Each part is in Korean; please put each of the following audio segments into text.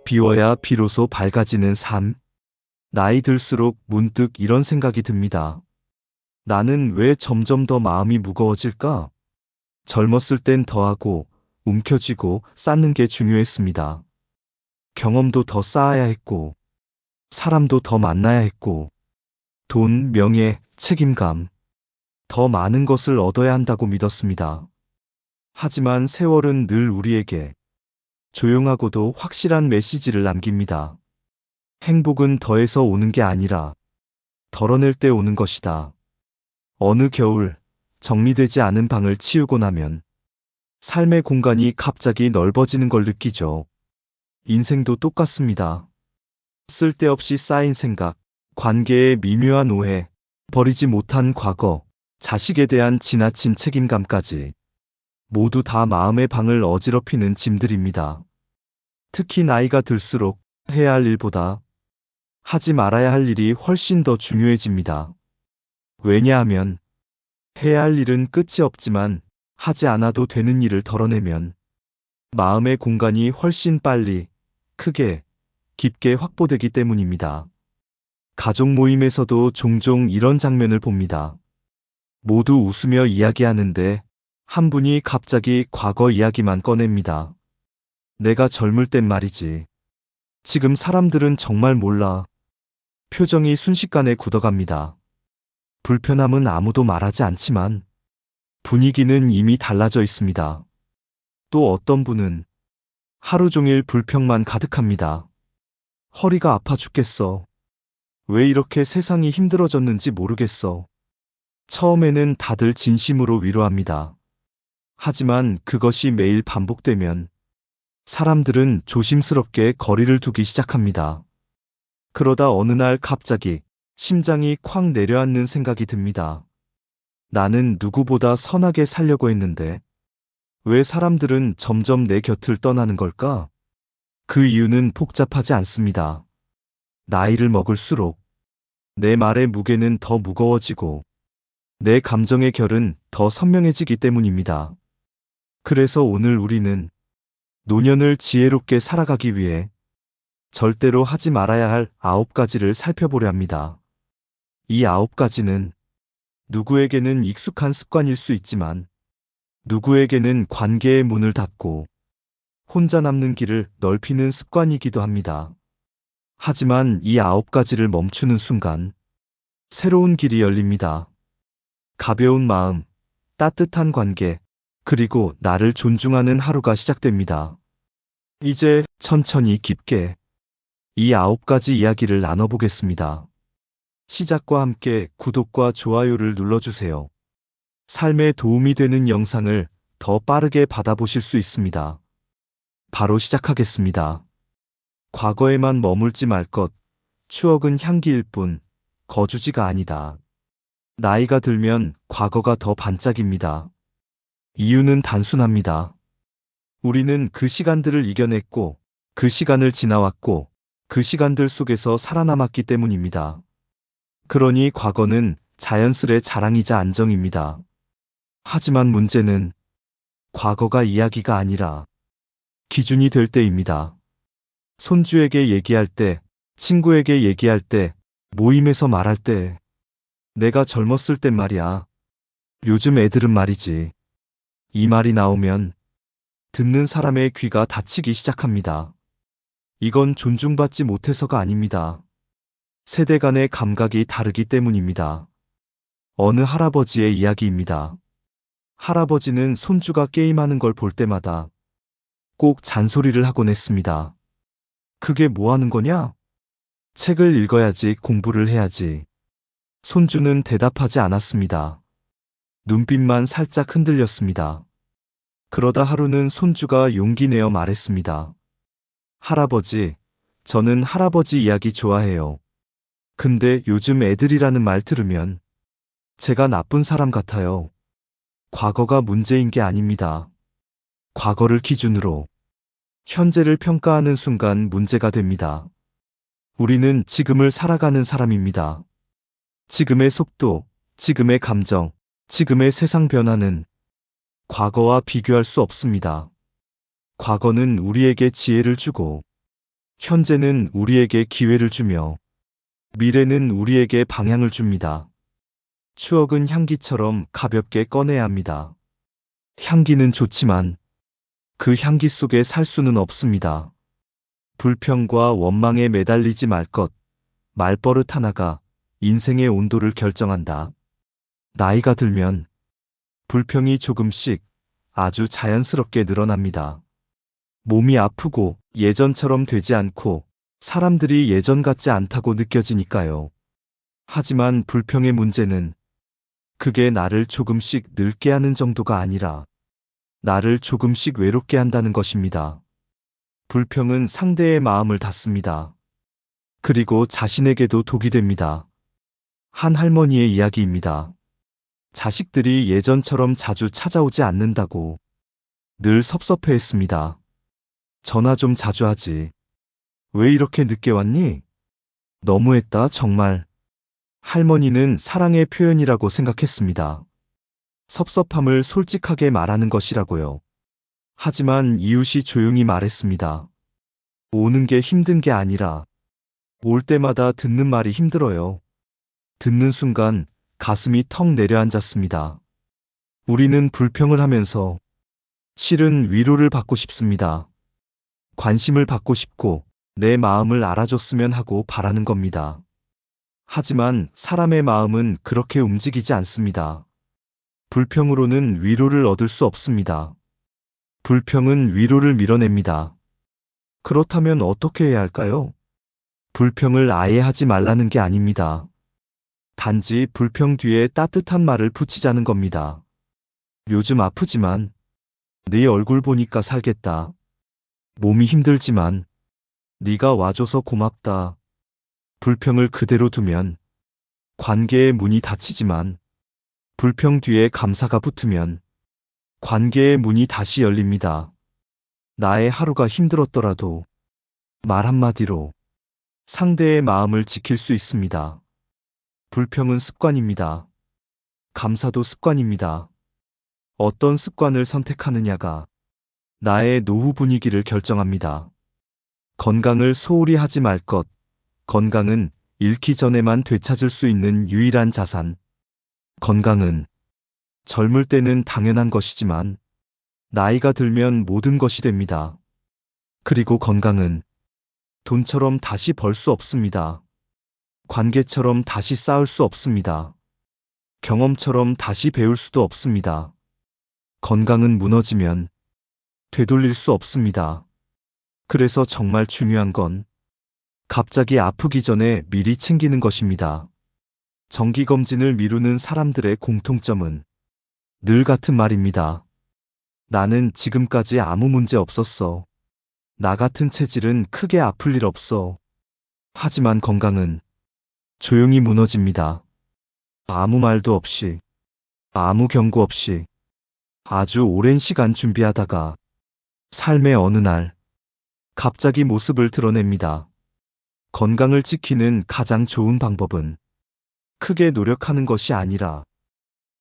비워야 비로소 밝아지는 삶. 나이 들수록 문득 이런 생각이 듭니다. 나는 왜 점점 더 마음이 무거워질까? 젊었을 땐 더하고, 움켜쥐고 쌓는 게 중요했습니다. 경험도 더 쌓아야 했고, 사람도 더 만나야 했고, 돈, 명예, 책임감, 더 많은 것을 얻어야 한다고 믿었습니다. 하지만 세월은 늘 우리에게 조용하고도 확실한 메시지를 남깁니다. 행복은 더해서 오는 게 아니라 덜어낼 때 오는 것이다. 어느 겨울 정리되지 않은 방을 치우고 나면 삶의 공간이 갑자기 넓어지는 걸 느끼죠. 인생도 똑같습니다. 쓸데없이 쌓인 생각, 관계의 미묘한 오해, 버리지 못한 과거, 자식에 대한 지나친 책임감까지 모두 다 마음의 방을 어지럽히는 짐들입니다. 특히 나이가 들수록 해야 할 일보다 하지 말아야 할 일이 훨씬 더 중요해집니다. 왜냐하면 해야 할 일은 끝이 없지만 하지 않아도 되는 일을 덜어내면 마음의 공간이 훨씬 빨리, 크게, 깊게 확보되기 때문입니다. 가족 모임에서도 종종 이런 장면을 봅니다. 모두 웃으며 이야기하는데 한 분이 갑자기 과거 이야기만 꺼냅니다. 내가 젊을 땐 말이지. 지금 사람들은 정말 몰라. 표정이 순식간에 굳어갑니다. 불편함은 아무도 말하지 않지만 분위기는 이미 달라져 있습니다. 또 어떤 분은 하루 종일 불평만 가득합니다. 허리가 아파 죽겠어. 왜 이렇게 세상이 힘들어졌는지 모르겠어. 처음에는 다들 진심으로 위로합니다. 하지만 그것이 매일 반복되면 사람들은 조심스럽게 거리를 두기 시작합니다. 그러다 어느 날 갑자기 심장이 콱 내려앉는 생각이 듭니다. 나는 누구보다 선하게 살려고 했는데 왜 사람들은 점점 내 곁을 떠나는 걸까? 그 이유는 복잡하지 않습니다. 나이를 먹을수록 내 말의 무게는 더 무거워지고 내 감정의 결은 더 선명해지기 때문입니다. 그래서 오늘 우리는 노년을 지혜롭게 살아가기 위해 절대로 하지 말아야 할 9가지를 살펴보려 합니다. 이 9가지는 누구에게는 익숙한 습관일 수 있지만 누구에게는 관계의 문을 닫고 혼자 남는 길을 넓히는 습관이기도 합니다. 하지만 이 9가지를 멈추는 순간 새로운 길이 열립니다. 가벼운 마음, 따뜻한 관계, 그리고 나를 존중하는 하루가 시작됩니다. 이제 천천히 깊게 이 9가지 이야기를 나눠보겠습니다. 시작과 함께 구독과 좋아요를 눌러주세요. 삶에 도움이 되는 영상을 더 빠르게 받아보실 수 있습니다. 바로 시작하겠습니다. 과거에만 머물지 말 것, 추억은 향기일 뿐, 거주지가 아니다. 나이가 들면 과거가 더 반짝입니다. 이유는 단순합니다. 우리는 그 시간들을 이겨냈고, 그 시간을 지나왔고, 그 시간들 속에서 살아남았기 때문입니다. 그러니 과거는 자연스레 자랑이자 안정입니다. 하지만 문제는 과거가 이야기가 아니라 기준이 될 때입니다. 손주에게 얘기할 때, 친구에게 얘기할 때, 모임에서 말할 때, 내가 젊었을 땐 말이야. 요즘 애들은 말이지. 이 말이 나오면 듣는 사람의 귀가 다치기 시작합니다. 이건 존중받지 못해서가 아닙니다. 세대 간의 감각이 다르기 때문입니다. 어느 할아버지의 이야기입니다. 할아버지는 손주가 게임하는 걸 볼 때마다 꼭 잔소리를 하곤 했습니다. 그게 뭐 하는 거냐? 책을 읽어야지, 공부를 해야지. 손주는 대답하지 않았습니다. 눈빛만 살짝 흔들렸습니다. 그러다 하루는 손주가 용기 내어 말했습니다. 할아버지, 저는 할아버지 이야기 좋아해요. 근데 요즘 애들이라는 말 들으면 제가 나쁜 사람 같아요. 과거가 문제인 게 아닙니다. 과거를 기준으로 현재를 평가하는 순간 문제가 됩니다. 우리는 지금을 살아가는 사람입니다. 지금의 속도, 지금의 감정, 지금의 세상 변화는 과거와 비교할 수 없습니다. 과거는 우리에게 지혜를 주고 현재는 우리에게 기회를 주며 미래는 우리에게 방향을 줍니다. 추억은 향기처럼 가볍게 꺼내야 합니다. 향기는 좋지만 그 향기 속에 살 수는 없습니다. 불평과 원망에 매달리지 말 것. 말버릇 하나가 인생의 온도를 결정한다. 나이가 들면 불평이 조금씩 아주 자연스럽게 늘어납니다. 몸이 아프고 예전처럼 되지 않고 사람들이 예전 같지 않다고 느껴지니까요. 하지만 불평의 문제는 그게 나를 조금씩 늙게 하는 정도가 아니라 나를 조금씩 외롭게 한다는 것입니다. 불평은 상대의 마음을 닫습니다. 그리고 자신에게도 독이 됩니다. 한 할머니의 이야기입니다. 자식들이 예전처럼 자주 찾아오지 않는다고 늘 섭섭해했습니다. 전화 좀 자주 하지. 왜 이렇게 늦게 왔니? 너무했다, 정말. 할머니는 사랑의 표현이라고 생각했습니다. 섭섭함을 솔직하게 말하는 것이라고요. 하지만 이웃이 조용히 말했습니다. 오는 게 힘든 게 아니라 올 때마다 듣는 말이 힘들어요. 듣는 순간 가슴이 턱 내려앉았습니다. 우리는 불평을 하면서 실은 위로를 받고 싶습니다. 관심을 받고 싶고 내 마음을 알아줬으면 하고 바라는 겁니다. 하지만 사람의 마음은 그렇게 움직이지 않습니다. 불평으로는 위로를 얻을 수 없습니다. 불평은 위로를 밀어냅니다. 그렇다면 어떻게 해야 할까요? 불평을 아예 하지 말라는 게 아닙니다. 단지 불평 뒤에 따뜻한 말을 붙이자는 겁니다. 요즘 아프지만 네 얼굴 보니까 살겠다. 몸이 힘들지만 네가 와줘서 고맙다. 불평을 그대로 두면 관계의 문이 닫히지만 불평 뒤에 감사가 붙으면 관계의 문이 다시 열립니다. 나의 하루가 힘들었더라도 말 한마디로 상대의 마음을 지킬 수 있습니다. 불평은 습관입니다. 감사도 습관입니다. 어떤 습관을 선택하느냐가 나의 노후 분위기를 결정합니다. 건강을 소홀히 하지 말 것. 건강은 잃기 전에만 되찾을 수 있는 유일한 자산. 건강은 젊을 때는 당연한 것이지만 나이가 들면 모든 것이 됩니다. 그리고 건강은 돈처럼 다시 벌 수 없습니다. 관계처럼 다시 쌓을 수 없습니다. 경험처럼 다시 배울 수도 없습니다. 건강은 무너지면 되돌릴 수 없습니다. 그래서 정말 중요한 건 갑자기 아프기 전에 미리 챙기는 것입니다. 정기검진을 미루는 사람들의 공통점은 늘 같은 말입니다. 나는 지금까지 아무 문제 없었어. 나 같은 체질은 크게 아플 일 없어. 하지만 건강은 조용히 무너집니다. 아무 말도 없이, 아무 경고 없이, 아주 오랜 시간 준비하다가 삶의 어느 날 갑자기 모습을 드러냅니다. 건강을 지키는 가장 좋은 방법은 크게 노력하는 것이 아니라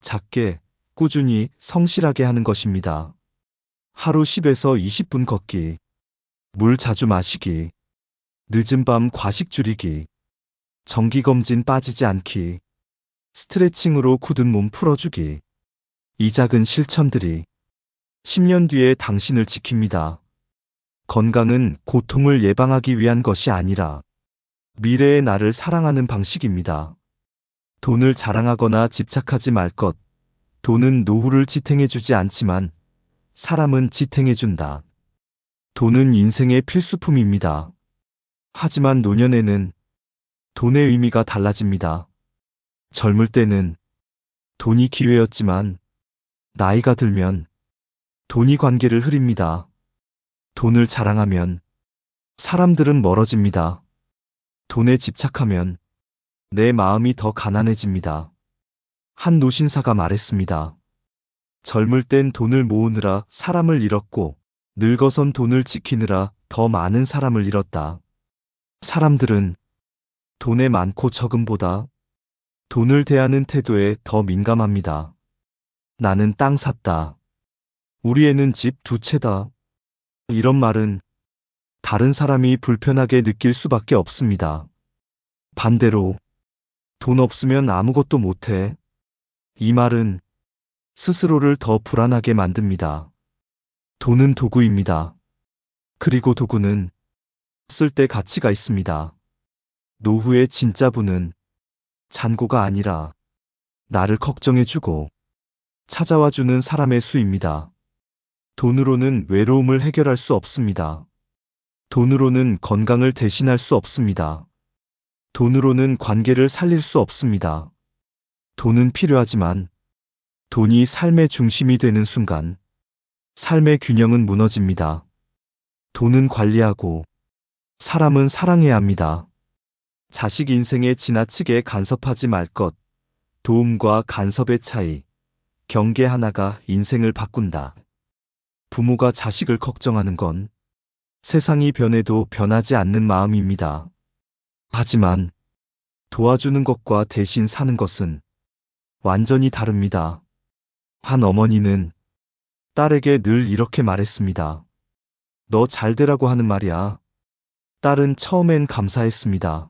작게, 꾸준히, 성실하게 하는 것입니다. 하루 10에서 20분 걷기, 물 자주 마시기, 늦은 밤 과식 줄이기, 정기검진 빠지지 않기, 스트레칭으로 굳은 몸 풀어주기. 이 작은 실천들이 10년 뒤에 당신을 지킵니다. 건강은 고통을 예방하기 위한 것이 아니라 미래의 나를 사랑하는 방식입니다. 돈을 자랑하거나 집착하지 말 것. 돈은 노후를 지탱해주지 않지만 사람은 지탱해준다. 돈은 인생의 필수품입니다. 하지만 노년에는 돈의 의미가 달라집니다. 젊을 때는 돈이 기회였지만 나이가 들면 돈이 관계를 흐립니다. 돈을 자랑하면 사람들은 멀어집니다. 돈에 집착하면 내 마음이 더 가난해집니다. 한 노신사가 말했습니다. 젊을 땐 돈을 모으느라 사람을 잃었고 늙어선 돈을 지키느라 더 많은 사람을 잃었다. 사람들은 돈의 많고 적음보다 돈을 대하는 태도에 더 민감합니다. 나는 땅 샀다. 우리 애는 집 2채다. 이런 말은 다른 사람이 불편하게 느낄 수밖에 없습니다. 반대로, 돈 없으면 아무것도 못해. 이 말은 스스로를 더 불안하게 만듭니다. 돈은 도구입니다. 그리고 도구는 쓸 때 가치가 있습니다. 노후의 진짜 부는 잔고가 아니라 나를 걱정해주고 찾아와주는 사람의 수입니다. 돈으로는 외로움을 해결할 수 없습니다. 돈으로는 건강을 대신할 수 없습니다. 돈으로는 관계를 살릴 수 없습니다. 돈은 필요하지만 돈이 삶의 중심이 되는 순간 삶의 균형은 무너집니다. 돈은 관리하고 사람은 사랑해야 합니다. 자식 인생에 지나치게 간섭하지 말 것. 도움과 간섭의 차이. 경계 하나가 인생을 바꾼다. 부모가 자식을 걱정하는 건 세상이 변해도 변하지 않는 마음입니다. 하지만 도와주는 것과 대신 사는 것은 완전히 다릅니다. 한 어머니는 딸에게 늘 이렇게 말했습니다. 너 잘 되라고 하는 말이야. 딸은 처음엔 감사했습니다.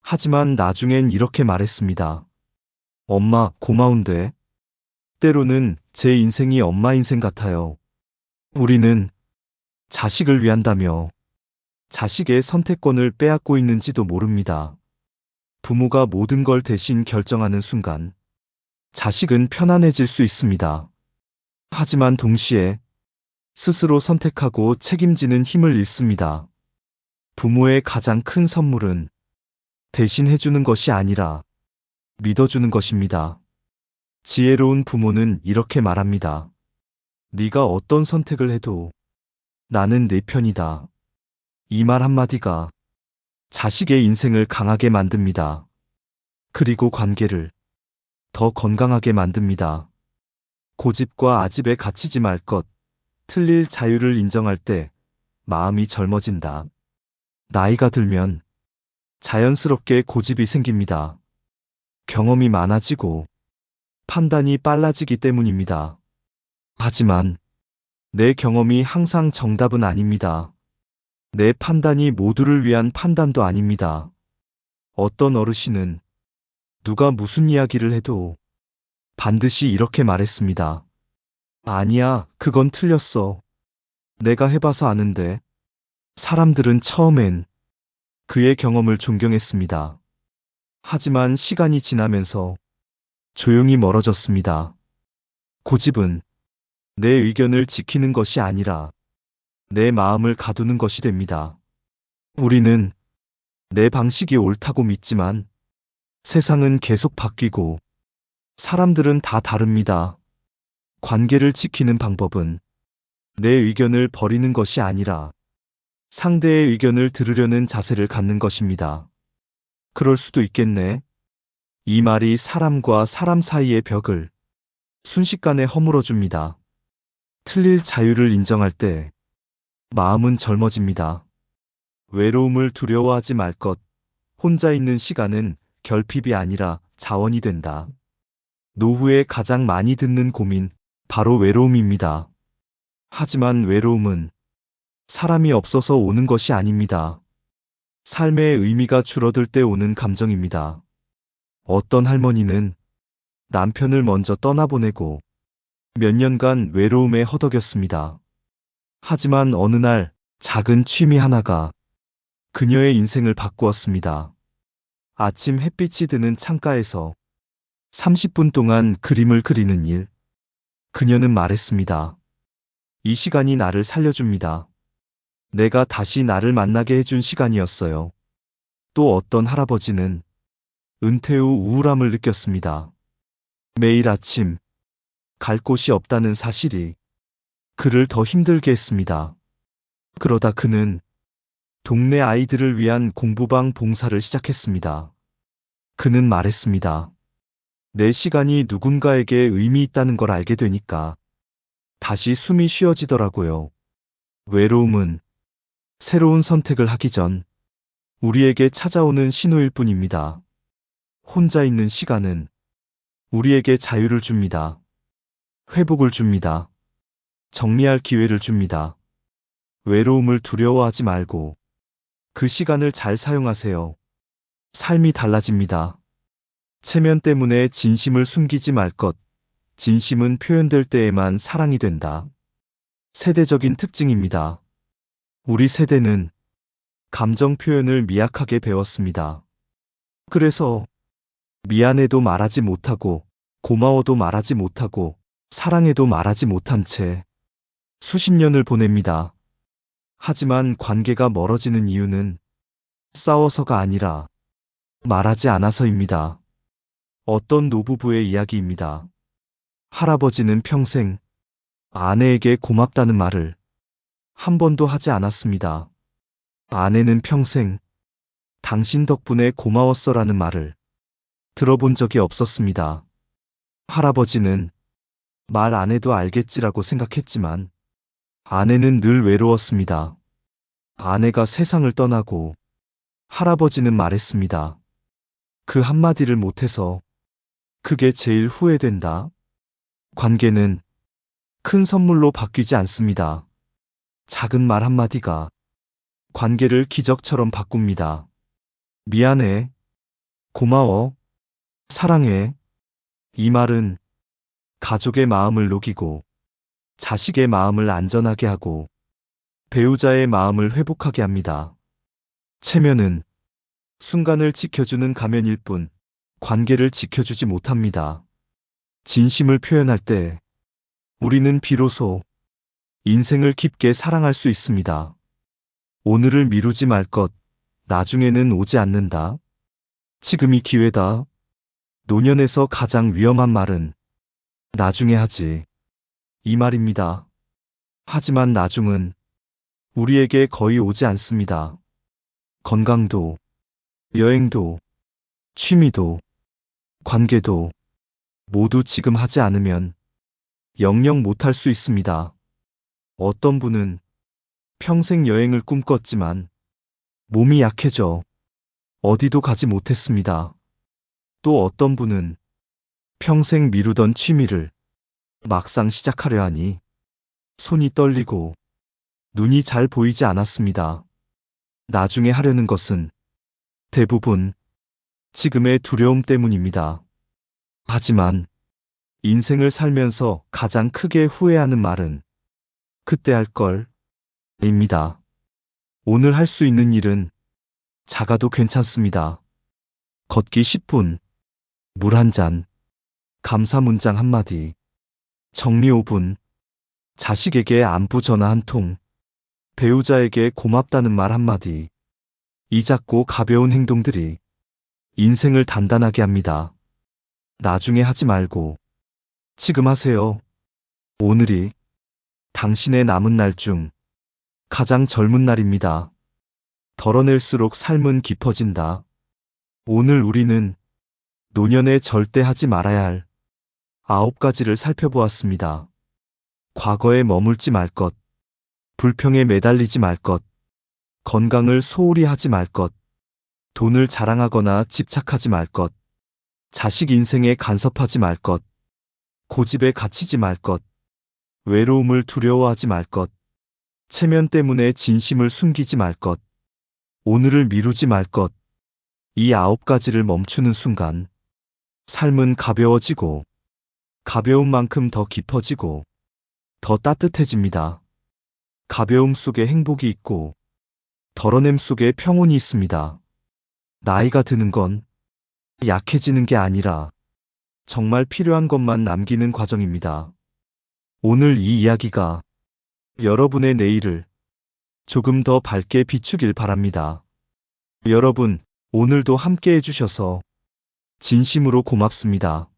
하지만 나중엔 이렇게 말했습니다. 엄마, 고마운데. 때로는 제 인생이 엄마 인생 같아요. 우리는 자식을 위한다며 자식의 선택권을 빼앗고 있는지도 모릅니다. 부모가 모든 걸 대신 결정하는 순간 자식은 편안해질 수 있습니다. 하지만 동시에 스스로 선택하고 책임지는 힘을 잃습니다. 부모의 가장 큰 선물은 대신 해주는 것이 아니라 믿어주는 것입니다. 지혜로운 부모는 이렇게 말합니다. 네가 어떤 선택을 해도 나는 내 편이다. 이 말 한마디가 자식의 인생을 강하게 만듭니다. 그리고 관계를 더 건강하게 만듭니다. 고집과 아집에 갇히지 말 것. 틀릴 자유를 인정할 때 마음이 젊어진다. 나이가 들면 자연스럽게 고집이 생깁니다. 경험이 많아지고 판단이 빨라지기 때문입니다. 하지만 내 경험이 항상 정답은 아닙니다. 내 판단이 모두를 위한 판단도 아닙니다. 어떤 어르신은 누가 무슨 이야기를 해도 반드시 이렇게 말했습니다. 아니야, 그건 틀렸어. 내가 해봐서 아는데. 사람들은 처음엔 그의 경험을 존경했습니다. 하지만 시간이 지나면서 조용히 멀어졌습니다. 고집은 내 의견을 지키는 것이 아니라 내 마음을 가두는 것이 됩니다. 우리는 내 방식이 옳다고 믿지만 세상은 계속 바뀌고 사람들은 다 다릅니다. 관계를 지키는 방법은 내 의견을 버리는 것이 아니라 상대의 의견을 들으려는 자세를 갖는 것입니다. 그럴 수도 있겠네. 이 말이 사람과 사람 사이의 벽을 순식간에 허물어줍니다. 틀릴 자유를 인정할 때 마음은 젊어집니다. 외로움을 두려워하지 말 것. 혼자 있는 시간은 결핍이 아니라 자원이 된다. 노후에 가장 많이 듣는 고민, 바로 외로움입니다. 하지만 외로움은 사람이 없어서 오는 것이 아닙니다. 삶의 의미가 줄어들 때 오는 감정입니다. 어떤 할머니는 남편을 먼저 떠나보내고 몇 년간 외로움에 허덕였습니다. 하지만 어느 날 작은 취미 하나가 그녀의 인생을 바꾸었습니다. 아침 햇빛이 드는 창가에서 30분 동안 그림을 그리는 일. 그녀는 말했습니다. 이 시간이 나를 살려줍니다. 내가 다시 나를 만나게 해준 시간이었어요. 또 어떤 할아버지는 은퇴 후 우울함을 느꼈습니다. 매일 아침 갈 곳이 없다는 사실이 그를 더 힘들게 했습니다. 그러다 그는 동네 아이들을 위한 공부방 봉사를 시작했습니다. 그는 말했습니다. 내 시간이 누군가에게 의미 있다는 걸 알게 되니까 다시 숨이 쉬어지더라고요. 외로움은 새로운 선택을 하기 전 우리에게 찾아오는 신호일 뿐입니다. 혼자 있는 시간은 우리에게 자유를 줍니다. 회복을 줍니다. 정리할 기회를 줍니다. 외로움을 두려워하지 말고 그 시간을 잘 사용하세요. 삶이 달라집니다. 체면 때문에 진심을 숨기지 말 것. 진심은 표현될 때에만 사랑이 된다. 세대적인 특징입니다. 우리 세대는 감정 표현을 미약하게 배웠습니다. 그래서 미안해도 말하지 못하고, 고마워도 말하지 못하고, 사랑해도 말하지 못한 채 수십 년을 보냅니다. 하지만 관계가 멀어지는 이유는 싸워서가 아니라 말하지 않아서입니다. 어떤 노부부의 이야기입니다. 할아버지는 평생 아내에게 고맙다는 말을 한 번도 하지 않았습니다. 아내는 평생 당신 덕분에 고마웠어라는 말을 들어본 적이 없었습니다. 할아버지는 말 안 해도 알겠지라고 생각했지만 아내는 늘 외로웠습니다. 아내가 세상을 떠나고 할아버지는 말했습니다. 그 한마디를 못해서 그게 제일 후회된다. 관계는 큰 선물로 바뀌지 않습니다. 작은 말 한마디가 관계를 기적처럼 바꿉니다. 미안해, 고마워, 사랑해. 이 말은 가족의 마음을 녹이고 자식의 마음을 안전하게 하고 배우자의 마음을 회복하게 합니다. 체면은 순간을 지켜주는 가면일 뿐 관계를 지켜주지 못합니다. 진심을 표현할 때 우리는 비로소 인생을 깊게 사랑할 수 있습니다. 오늘을 미루지 말 것, 나중에는 오지 않는다. 지금이 기회다. 노년에서 가장 위험한 말은 나중에 하지. 이 말입니다. 하지만 나중은 우리에게 거의 오지 않습니다. 건강도, 여행도, 취미도, 관계도 모두 지금 하지 않으면 영영 못할 수 있습니다. 어떤 분은 평생 여행을 꿈꿨지만 몸이 약해져 어디도 가지 못했습니다. 또 어떤 분은 평생 미루던 취미를 막상 시작하려 하니 손이 떨리고 눈이 잘 보이지 않았습니다. 나중에 하려는 것은 대부분 지금의 두려움 때문입니다. 하지만 인생을 살면서 가장 크게 후회하는 말은 그때 할 걸 입니다. 오늘 할 수 있는 일은 작아도 괜찮습니다. 걷기 10분, 물 한 잔, 감사 문장 한마디, 정리 5분, 자식에게 안부 전화 한 통, 배우자에게 고맙다는 말 한마디. 이 작고 가벼운 행동들이 인생을 단단하게 합니다. 나중에 하지 말고 지금 하세요. 오늘이 당신의 남은 날 중 가장 젊은 날입니다. 덜어낼수록 삶은 깊어진다. 오늘 우리는 노년에 절대 하지 말아야 할 9가지를 살펴보았습니다. 과거에 머물지 말 것, 불평에 매달리지 말 것, 건강을 소홀히 하지 말 것, 돈을 자랑하거나 집착하지 말 것, 자식 인생에 간섭하지 말 것, 고집에 갇히지 말 것, 외로움을 두려워하지 말 것, 체면 때문에 진심을 숨기지 말 것, 오늘을 미루지 말 것. 이 9가지를 멈추는 순간 삶은 가벼워지고 가벼운 만큼 더 깊어지고 더 따뜻해집니다. 가벼움 속에 행복이 있고 덜어냄 속에 평온이 있습니다. 나이가 드는 건 약해지는 게 아니라 정말 필요한 것만 남기는 과정입니다. 오늘 이 이야기가 여러분의 내일을 조금 더 밝게 비추길 바랍니다. 여러분, 오늘도 함께 해주셔서 진심으로 고맙습니다.